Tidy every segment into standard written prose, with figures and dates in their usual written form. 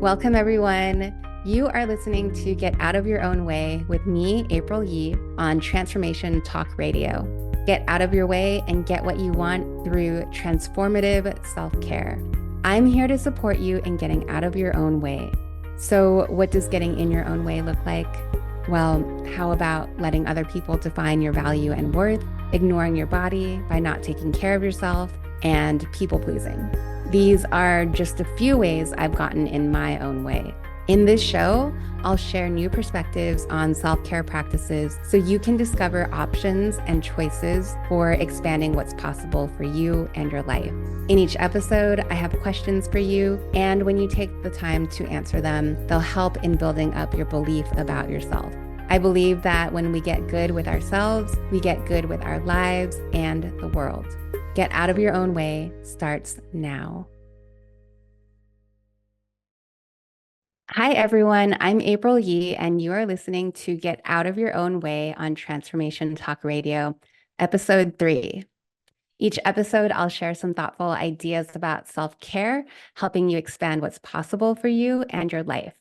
Welcome, everyone. You are listening to Get Out of Your Own Way with me, April Yee, on Transformation Talk Radio. Get out of your way and get what you want through transformative self-care. I'm here to support you in getting out of your own way. So, what does getting in your own way look like? Well, how about letting other people define your value and worth, ignoring your body by not taking care of yourself, and people pleasing? These are just a few ways I've gotten in my own way. In this show, I'll share new perspectives on self-care practices so you can discover options and choices for expanding what's possible for you and your life. In each episode, I have questions for you, and when you take the time to answer them, they'll help in building up your belief about yourself. I believe that when we get good with ourselves, we get good with our lives and the world. Get Out of Your Own Way starts now. Hi, everyone. I'm April Yee, and you are listening to Get Out of Your Own Way on Transformation Talk Radio, Episode 3. Each episode, I'll share some thoughtful ideas about self-care, helping you expand what's possible for you and your life.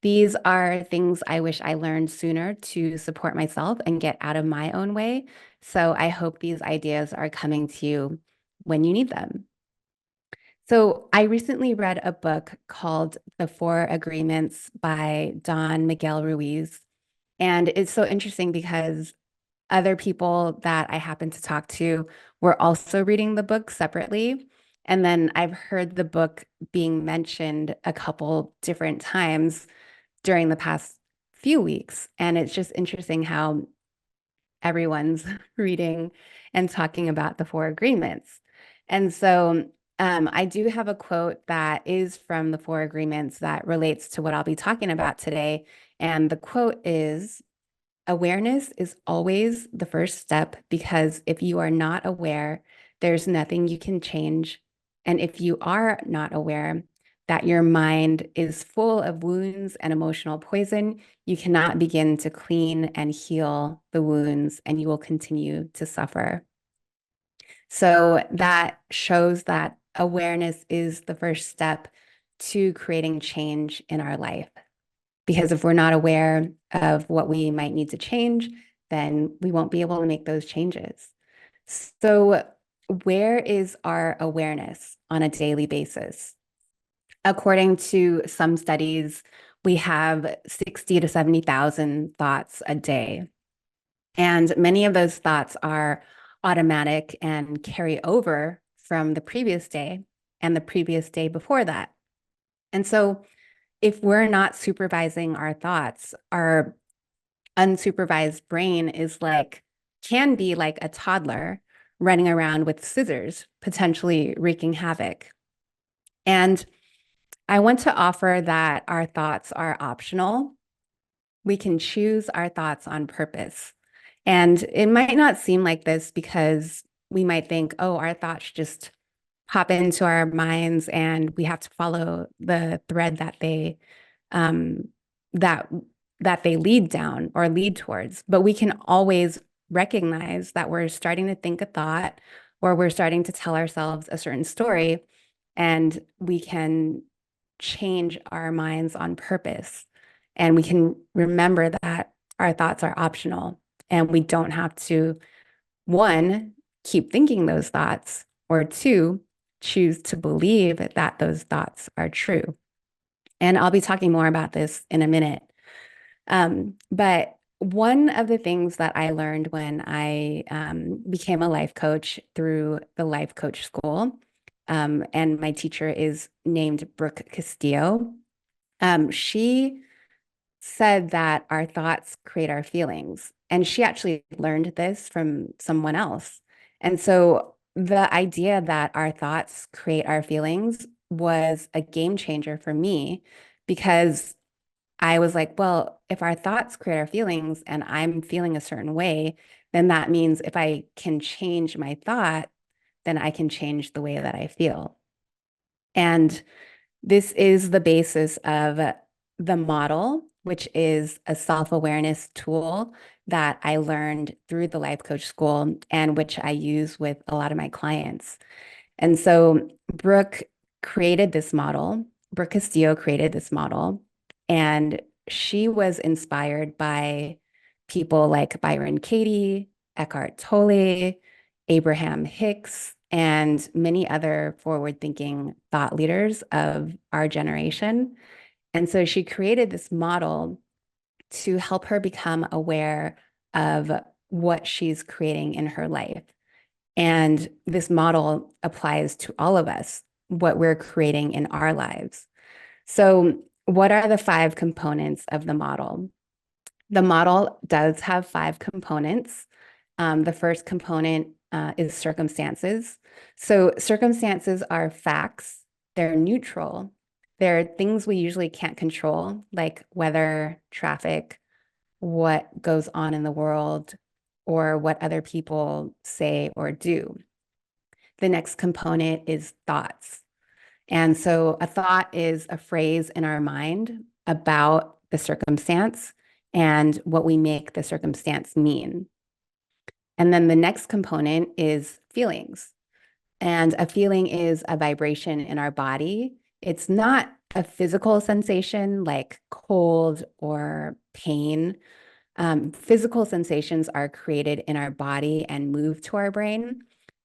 These are things I wish I learned sooner to support myself and get out of my own way. So I hope these ideas are coming to you when you need them. So I recently read a book called The Four Agreements by Don Miguel Ruiz. And it's so interesting because other people that I happen to talk to were also reading the book separately. And then I've heard the book being mentioned a couple different times during the past few weeks. And it's just interesting how everyone's reading and talking about the Four Agreements. And so I do have a quote that is from the Four Agreements that relates to what I'll be talking about today. And the quote is, "Awareness is always the first step because if you are not aware, there's nothing you can change. And if you are not aware that your mind is full of wounds and emotional poison, you cannot begin to clean and heal the wounds, and you will continue to suffer." So that shows that awareness is the first step to creating change in our life. Because if we're not aware of what we might need to change, then we won't be able to make those changes. So, where is our awareness on a daily basis? According to some studies, we have 60 to 70,000 thoughts a day. And many of those thoughts are automatic and carry over from the previous day and the previous day before that. And so, if we're not supervising our thoughts, our unsupervised brain can be like a toddler running around with scissors, potentially wreaking havoc. And I want to offer that our thoughts are optional. We can choose our thoughts on purpose. And it might not seem like this because we might think, oh, our thoughts just pop into our minds and we have to follow the thread that they um, that that they lead down or lead towards. But we can always recognize that we're starting to think a thought or we're starting to tell ourselves a certain story, and we can change our minds on purpose. And we can remember that our thoughts are optional and we don't have to, one, keep thinking those thoughts, or two, choose to believe that those thoughts are true. And I'll be talking more about this in a minute. But one of the things that I learned when I became a life coach through the Life Coach School, and my teacher is named Brooke Castillo, she said that our thoughts create our feelings. And she actually learned this from someone else. And so the idea that our thoughts create our feelings was a game changer for me because I was like, well, if our thoughts create our feelings and I'm feeling a certain way, then that means if I can change my thought, then I can change the way that I feel. And this is the basis of the model, which is a self-awareness tool that I learned through the Life Coach School and which I use with a lot of my clients. And so Brooke created this model Brooke Castillo created this model, and she was inspired by people like Byron Katie, Eckhart Tolle, Abraham Hicks, and many other forward-thinking thought leaders of our generation. And so she created this model to help her become aware of what she's creating in her life. And this model applies to all of us, what we're creating in our lives. So, what are the five components of the model? The model does have five components. The first component is circumstances. So, circumstances are facts, they're neutral. They're things we usually can't control, like weather, traffic, what goes on in the world, or what other people say or do. The next component is thoughts. And so a thought is a phrase in our mind about the circumstance and what we make the circumstance mean. And then the next component is feelings. And a feeling is a vibration in our body. It's not a physical sensation like cold or pain. Physical sensations are created in our body and move to our brain.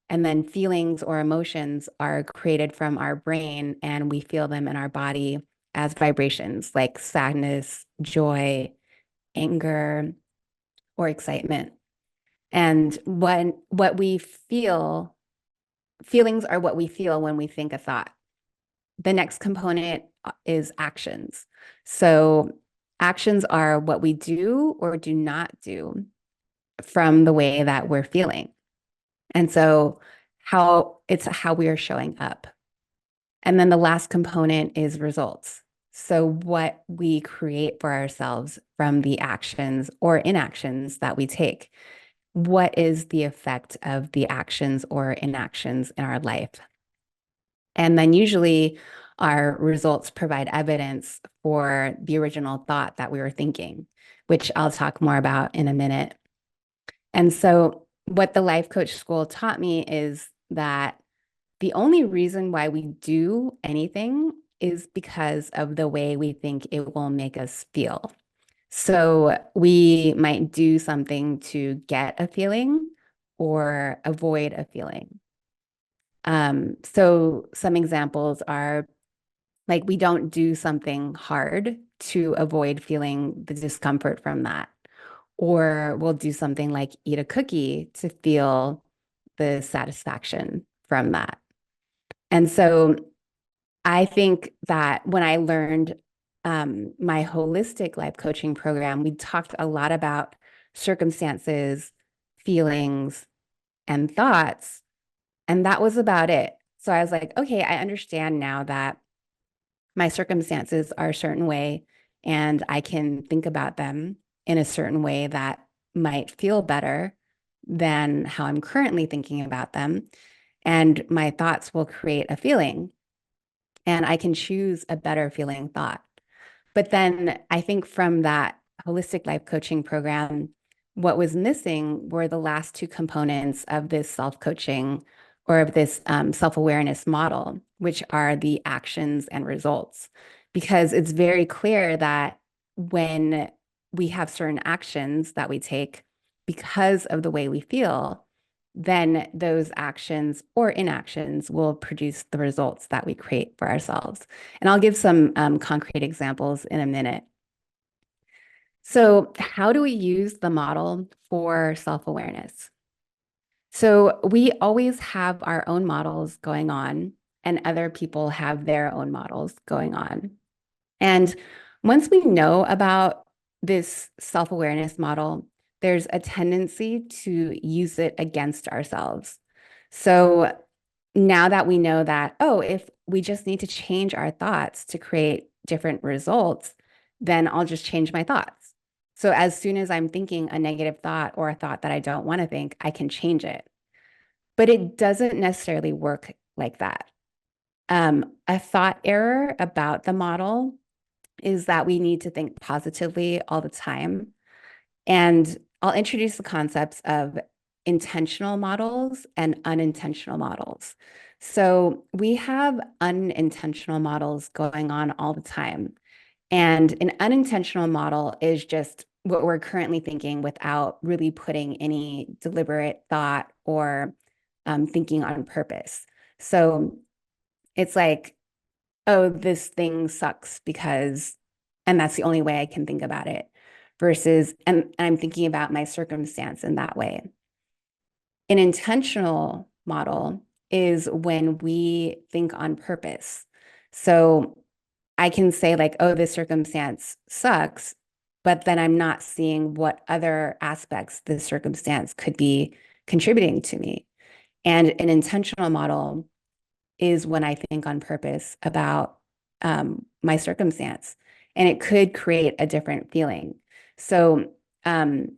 And then feelings or emotions are created from our brain and we feel them in our body as vibrations like sadness, joy, anger, or excitement. And when what we feel, feelings are what we feel when we think a thought. The next component is actions. So actions are what we do or do not do from the way that we're feeling. And so how we are showing up. And then the last component is results. So what we create for ourselves from the actions or inactions that we take. What is the effect of the actions or inactions in our life? And then usually our results provide evidence for the original thought that we were thinking, which I'll talk more about in a minute. And so what the life coach school taught me is that the only reason why we do anything is because of the way we think it will make us feel. So we might do something to get a feeling or avoid a feeling. So some examples are like we don't do something hard to avoid feeling the discomfort from that. Or we'll do something like eat a cookie to feel the satisfaction from that. And so I think that when I learned my holistic life coaching program, we talked a lot about circumstances, feelings, and thoughts. And that was about it. So I was like, okay, I understand now that my circumstances are a certain way and I can think about them in a certain way that might feel better than how I'm currently thinking about them. And my thoughts will create a feeling and I can choose a better feeling thought. But then I think from that holistic life coaching program, what was missing were the last two components of this self-coaching or of this self-awareness model, which are the actions and results. Because it's very clear that when we have certain actions that we take because of the way we feel, then those actions or inactions will produce the results that we create for ourselves. And I'll give some concrete examples in a minute. So, how do we use the model for self-awareness? So, we always have our own models going on, and other people have their own models going on. And once we know about this self-awareness model, there's a tendency to use it against ourselves. So now that we know that, oh, if we just need to change our thoughts to create different results, then I'll just change my thoughts. So as soon as I'm thinking a negative thought or a thought that I don't want to think, I can change it. But it doesn't necessarily work like that. A thought error about the model is that we need to think positively all the time. And I'll introduce the concepts of intentional models and unintentional models. So we have unintentional models going on all the time. And an unintentional model is just what we're currently thinking without really putting any deliberate thought or thinking on purpose. So it's like, oh, this thing sucks because, and that's the only way I can think about it, versus, and I'm thinking about my circumstance in that way. An intentional model is when we think on purpose. So I can say, like, oh, this circumstance sucks, but then I'm not seeing what other aspects this circumstance could be contributing to me. And an intentional model is when I think on purpose about my circumstance, and it could create a different feeling. So um,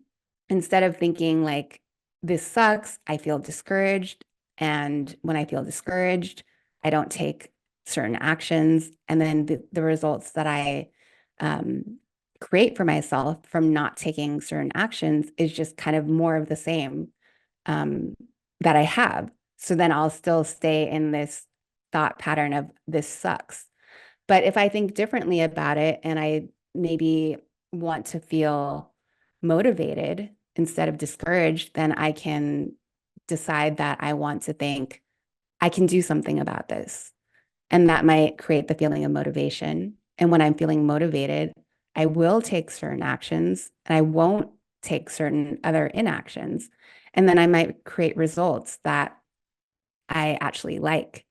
instead of thinking like, this sucks, I feel discouraged. And when I feel discouraged, I don't take certain actions. And then the results that I create for myself from not taking certain actions is just kind of more of the same um, that I have. So then I'll still stay in this thought pattern of this sucks. But if I think differently about it and I maybe want to feel motivated instead of discouraged, then I can decide that I want to think, I can do something about this. And that might create the feeling of motivation. And when I'm feeling motivated, I will take certain actions and I won't take certain other inactions. And then I might create results that I actually like.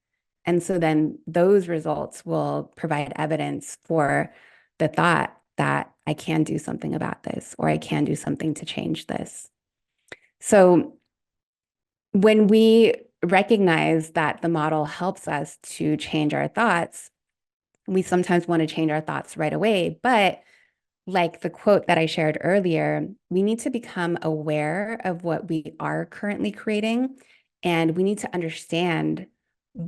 And so then those results will provide evidence for the thought that I can do something about this or I can do something to change this. So when we recognize that the model helps us to change our thoughts, we sometimes want to change our thoughts right away. But like the quote that I shared earlier, we need to become aware of what we are currently creating. And we need to understand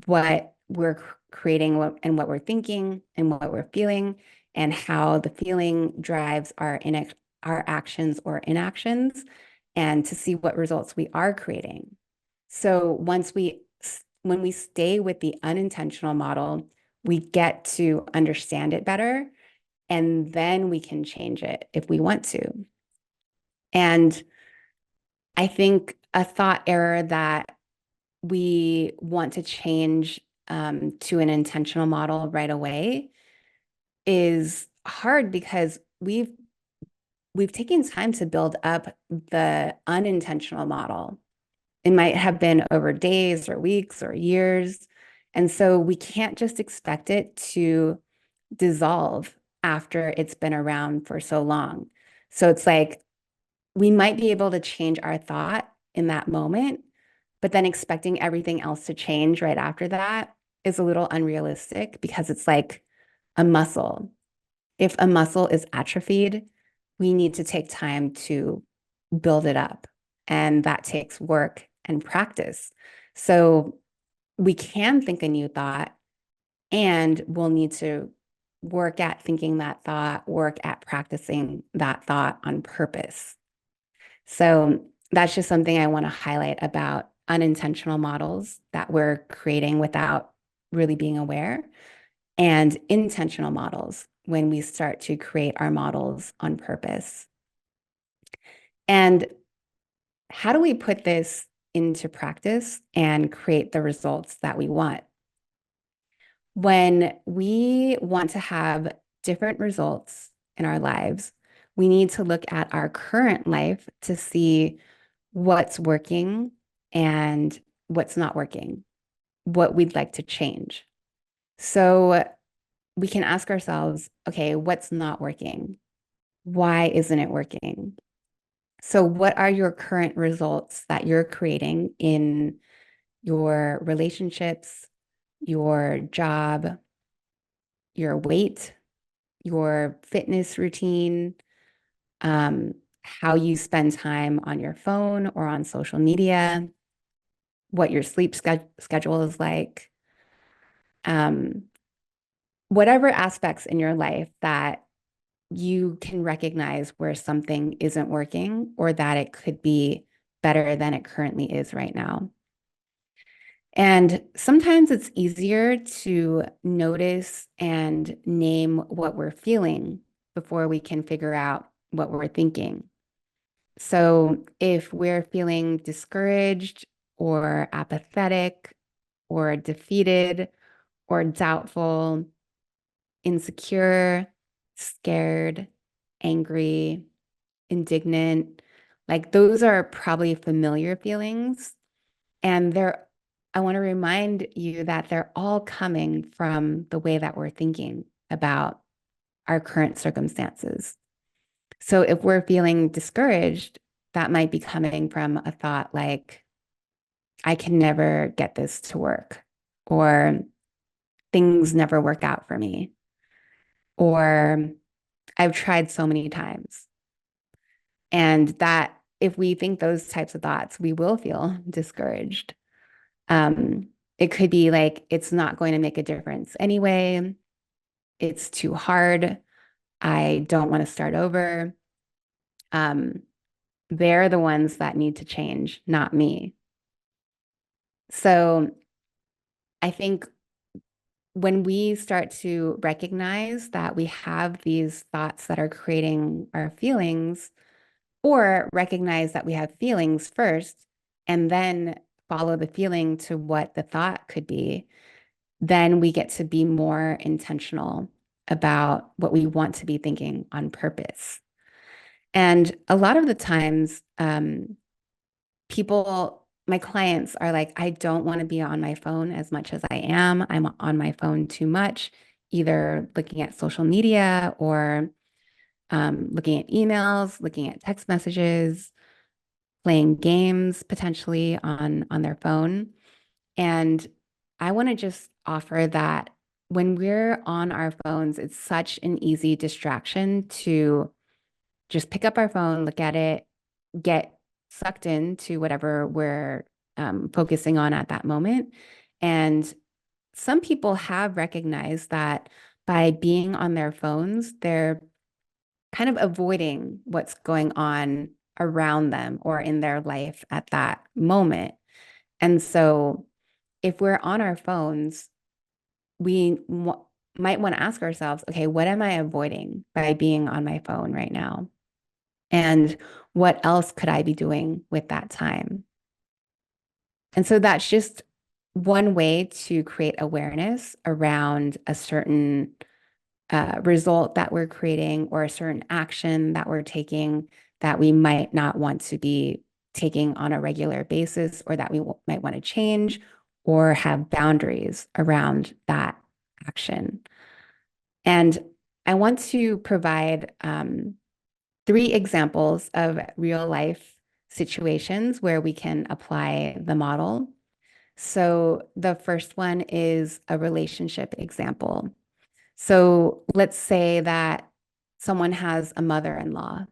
what we're creating and what we're thinking and what we're feeling and how the feeling drives our actions or inactions and to see what results we are creating. So when we stay with the unintentional model, we get to understand it better and then we can change it if we want to. And I think a thought error that we want to change to an intentional model right away is hard because we've taken time to build up the unintentional model. It might have been over days or weeks or years. And so we can't just expect it to dissolve after it's been around for so long. So it's like we might be able to change our thought in that moment, but then expecting everything else to change right after that is a little unrealistic because it's like a muscle. If a muscle is atrophied, we need to take time to build it up. And that takes work and practice. So we can think a new thought and we'll need to work at thinking that thought, work at practicing that thought on purpose. So that's just something I want to highlight about unintentional models that we're creating without really being aware, and intentional models when we start to create our models on purpose. And how do we put this into practice and create the results that we want? When we want to have different results in our lives, we need to look at our current life to see what's working and what's not working, what we'd like to change. So we can ask ourselves, okay, what's not working? Why isn't it working? So, what are your current results that you're creating in your relationships, your job, your weight, your fitness routine, how you spend time on your phone or on social media, what your sleep schedule is like, um, whatever aspects in your life that you can recognize where something isn't working or that it could be better than it currently is right now. And sometimes it's easier to notice and name what we're feeling before we can figure out what we're thinking. So if we're feeling discouraged or apathetic or defeated or doubtful, insecure, scared, angry, indignant, like those are probably familiar feelings. And I want to remind you that they're all coming from the way that we're thinking about our current circumstances. So if we're feeling discouraged, that might be coming from a thought like, I can never get this to work, or things never work out for me, or I've tried so many times. And that if we think those types of thoughts, we will feel discouraged. Um, it could be like, it's not going to make a difference anyway. It's too hard. I don't want to start over. Um, they're the ones that need to change, not me. So I think when we start to recognize that we have these thoughts that are creating our feelings, or recognize that we have feelings first and then follow the feeling to what the thought could be, then we get to be more intentional about what we want to be thinking on purpose. And a lot of the times, my clients are like, I don't want to be on my phone as much as I am. I'm on my phone too much, either looking at social media or looking at emails, looking at text messages, playing games potentially on their phone. And I want to just offer that when we're on our phones, it's such an easy distraction to just pick up our phone, look at it, get sucked into whatever we're focusing on at that moment. And some people have recognized that by being on their phones, they're kind of avoiding what's going on around them or in their life at that moment. And so if we're on our phones, might want to ask ourselves, okay, what am I avoiding by being on my phone right now? And what else could I be doing with that time? And so that's just one way to create awareness around a certain result that we're creating or a certain action that we're taking that we might not want to be taking on a regular basis, or that we might want to change or have boundaries around that action. And I want to provide three examples of real life situations where we can apply the model. So the first one is a relationship example. So let's say that someone has a mother-in-law.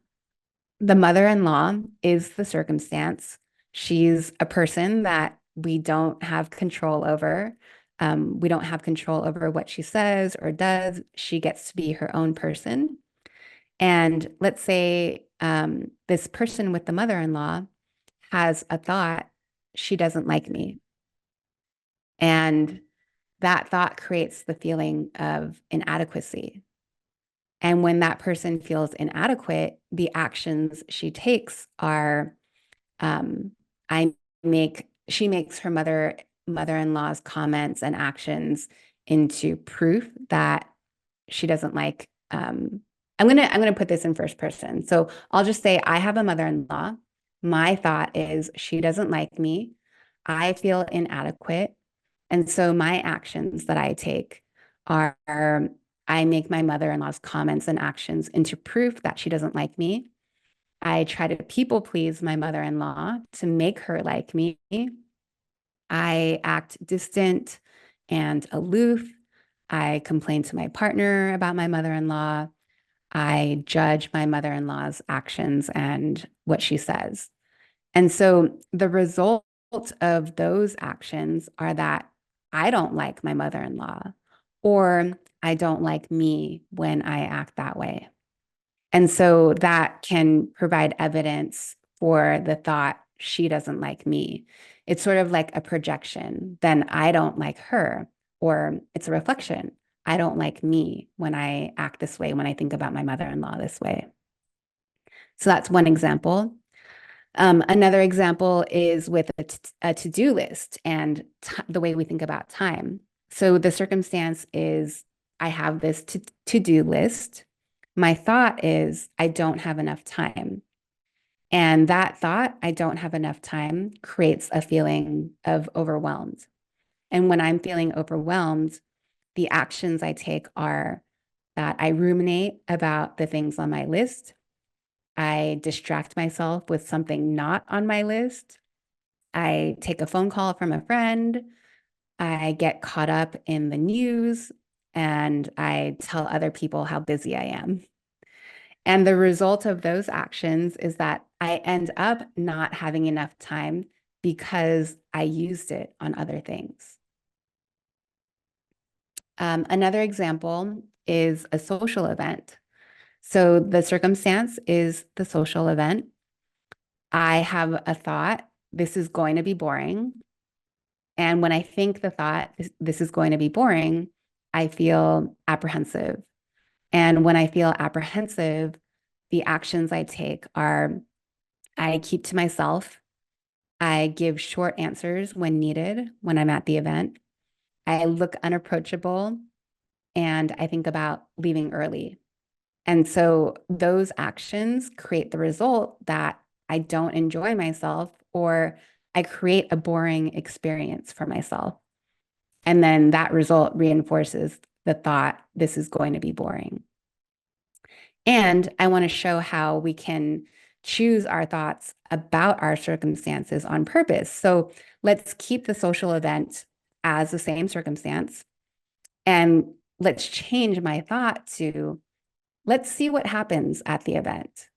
The mother-in-law is the circumstance. She's a person that we don't have control over. We don't have control over what she says or does. She gets to be her own person. And let's say this person with the mother-in-law has a thought, she doesn't like me. And that thought creates the feeling of inadequacy. And when that person feels inadequate, the actions she takes are um, she makes her mother-in-law's comments and actions into proof that she doesn't like. I'm gonna put this in first person. So I'll just say I have a mother-in-law. My thought is she doesn't like me. I feel inadequate. And so my actions that I take are I make my mother-in-law's comments and actions into proof that she doesn't like me. I try to people please my mother-in-law to make her like me. I act distant and aloof. I complain to my partner about my mother-in-law. I judge my mother-in-law's actions and what she says. And so the result of those actions are that I don't like my mother-in-law, or I don't like me when I act that way. And so that can provide evidence for the thought, she doesn't like me. It's sort of like a projection. Then I don't like her, or it's a reflection. I don't like me when I act this way, when I think about my mother-in-law this way. So that's one example. Another example is with a to-do list and the way we think about time. So the circumstance is I have this to-do list. My thought is I don't have enough time. And that thought, I don't have enough time, creates a feeling of overwhelmed. And when I'm feeling overwhelmed, the actions I take are that I ruminate about the things on my list. I distract myself with something not on my list. I take a phone call from a friend. I get caught up in the news and I tell other people how busy I am. And the result of those actions is that I end up not having enough time because I used it on other things. Another example is a social event. So the circumstance is the social event. I have a thought, this is going to be boring. And when I think the thought, this is going to be boring, I feel apprehensive. And when I feel apprehensive, the actions I take are I keep to myself. I give short answers when needed when I'm at the event. I look unapproachable and I think about leaving early. And so those actions create the result that I don't enjoy myself or I create a boring experience for myself. And then that result reinforces the thought, this is going to be boring. And I want to show how we can choose our thoughts about our circumstances on purpose. So let's keep the social event as the same circumstance. And let's change my thought to, let's see what happens at the event.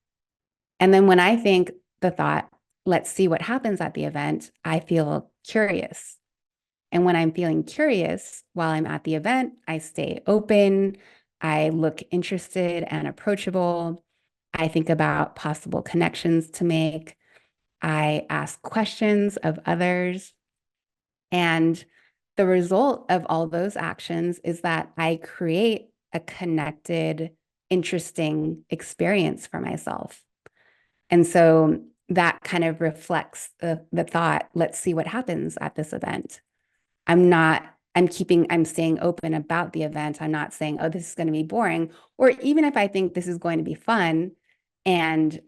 And then when I think the thought, let's see what happens at the event, I feel curious. And when I'm feeling curious while I'm at the event, I stay open, I look interested and approachable. I think about possible connections to make. I ask questions of others. And the result of all those actions is that I create a connected, interesting experience for myself. And so that kind of reflects the thought, let's see what happens at this event. I'm staying open about the event. I'm not saying, oh, this is going to be boring. Or even if I think this is going to be fun, and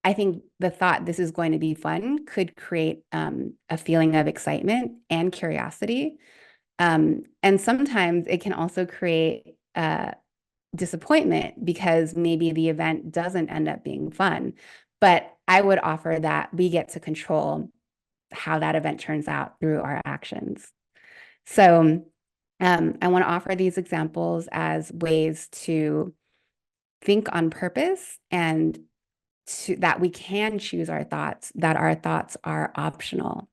I think the thought this is going to be fun could create a feeling of excitement and curiosity. And sometimes it can also create disappointment because maybe the event doesn't end up being fun. But I would offer that we get to control how that event turns out through our actions. So I want to offer these examples as ways to think on purpose and that we can choose our thoughts, that our thoughts are optional.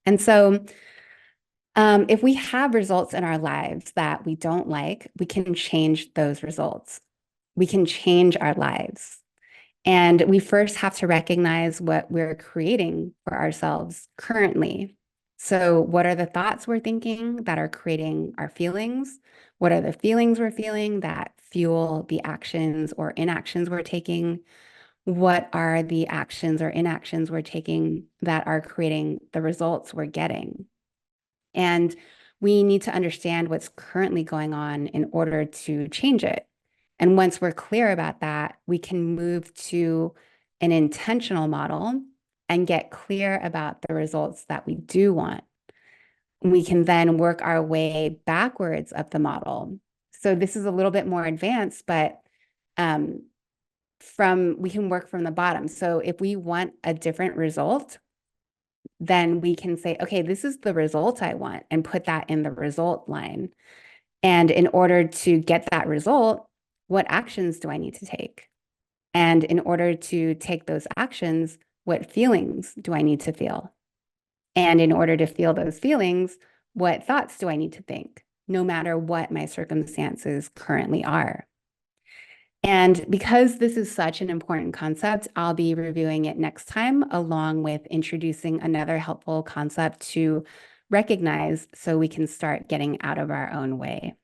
And so if we have results in our lives that we don't like, we can change those results. We can change our lives. And we first have to recognize what we're creating for ourselves currently. So, what are the thoughts we're thinking that are creating our feelings? What are the feelings we're feeling that fuel the actions or inactions we're taking? What are the actions or inactions we're taking that are creating the results we're getting? And we need to understand what's currently going on in order to change it. And once we're clear about that, we can move to an intentional model and get clear about the results that we do want. We can then work our way backwards up the model. So this is a little bit more advanced, but we can work from the bottom. So if we want a different result, then we can say, okay, this is the result I want, and put that in the result line. And in order to get that result, what actions do I need to take? And in order to take those actions, what feelings do I need to feel? And in order to feel those feelings, what thoughts do I need to think, no matter what my circumstances currently are? And because this is such an important concept, I'll be reviewing it next time, along with introducing another helpful concept to recognize so we can start getting out of our own way.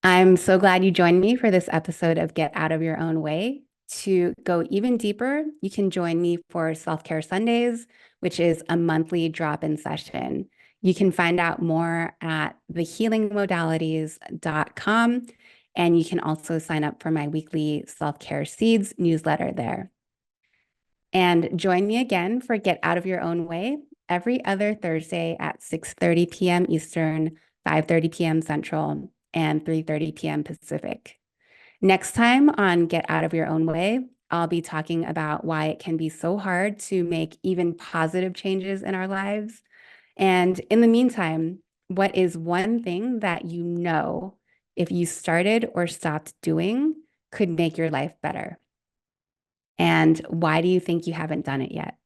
I'm so glad you joined me for this episode of Get Out of Your Own Way. To go even deeper, you can join me for Self-Care Sundays, which is a monthly drop-in session. You can find out more at thehealingmodalities.com, and you can also sign up for my weekly Self-Care Seeds newsletter there. And join me again for Get Out of Your Own Way every other Thursday at 6:30 p.m. Eastern, 5:30 p.m. Central, and 3:30 p.m. Pacific. Next time on Get Out of Your Own Way, I'll be talking about why it can be so hard to make even positive changes in our lives. And in the meantime, what is one thing that you know, if you started or stopped doing, could make your life better? And why do you think you haven't done it yet?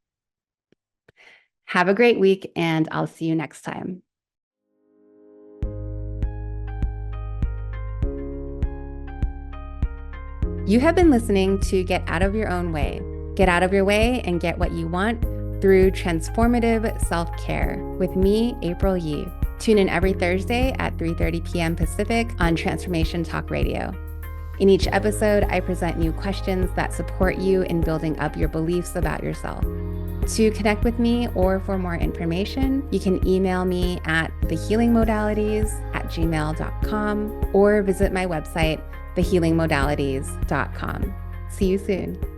Have a great week, and I'll see you next time. You have been listening to Get Out of Your Own Way. Get out of your way and get what you want through transformative self-care with me, April Yee. Tune in every Thursday at 3:30 p.m. Pacific on Transformation Talk Radio. In each episode, I present new questions that support you in building up your beliefs about yourself. To connect with me or for more information, you can email me at thehealingmodalities@gmail.com or visit my website, thehealingmodalities.com. See you soon.